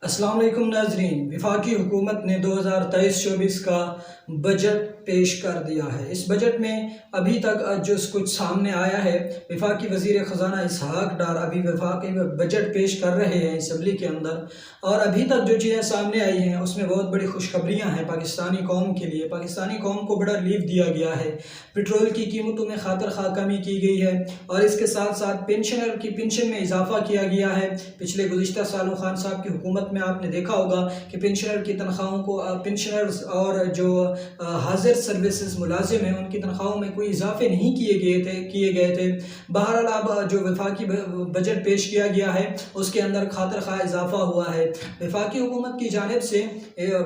अस्सलाम वालेकुम नाजरीन। वफाकी हुकूमत ने 2023-24 का बजट पेश कर दिया है। इस बजट में अभी तक जो कुछ सामने आया है, वफाकी वज़ीर ख़जाना इसहाक डार अभी वफाकी बजट पेश कर रहे हैं असम्बली के अंदर, और अभी तक जो चीज़ें सामने आई हैं उसमें बहुत बड़ी खुशखबरियाँ हैं पाकिस्तानी कौम के लिए। पाकिस्तानी कौम को बड़ा रिलीफ दिया गया है। पेट्रोल की कीमतों में खातिर खा कमी की गई है, और इसके साथ साथ पेंशनर की पेंशन में इजाफा किया गया है। पिछले गुज़िश्ता सालों खान साहब की हुकूमत में आपने देखा होगा कि पेंशनर की तनख्वाहों को पेंशनर्स और जो हाजिर सर्विसेज मुलाजिम हैं उनकी तनख्वाहों में कोई इजाफे नहीं किए गए थे। बहरहाल अब जो वफाकी बजट पेश किया गया है उसके अंदर खातिर खा इजाफा हुआ है। वफाकी हुकूमत की जानिब से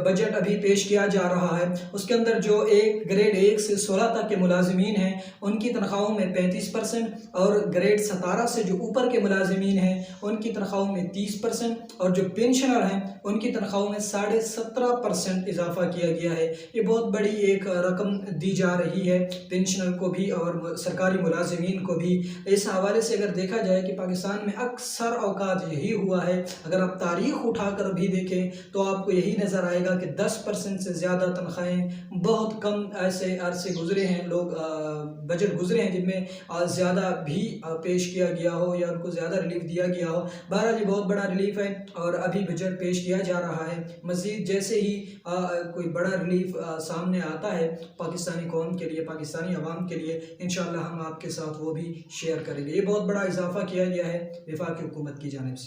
बजट अभी पेश किया जा रहा है, उसके अंदर जो ग्रेड 1 से 16 तक के मुलाजिमीन हैं उनकी तनख्वाहों में 35%, और ग्रेड 17 से जो ऊपर के मुलाजिमीन हैं उनकी तनख्वाहों में 30%, और जो पेंशनर हैं उनकी तनख्वाहों में 17.5% इजाफा किया गया है। ये बहुत बड़ी एक रकम दी जा रही है पेंशनर को भी और सरकारी मुलाजिमीन को भी। इस हवाले से अगर देखा जाए कि पाकिस्तान में अक्सर औकात यही हुआ है, अगर आप तारीख़ उठा कर भी देखें तो आपको यही नज़र आएगा कि 10% से ज़्यादा तनख्वाहें बहुत कम ऐसे अरसे गुजरे हैं, लोग बजट गुजरे हैं जिनमें ज़्यादा भी पेश किया गया हो या उनको ज़्यादा रिलीफ दिया गया हो। बहरहाल ये बहुत बड़ा रिलीफ है और अभी बजट पेश किया जा रहा है। मज़ीद जैसे ही कोई बड़ा रिलीफ सामने आता है पाकिस्तानी कौम के लिए, पाकिस्तानी अवाम के लिए, इंशाअल्लाह हम आपके साथ वो भी शेयर करेंगे। ये बहुत बड़ा इजाफा किया गया है वफाकी हुकूमत की जानिब से।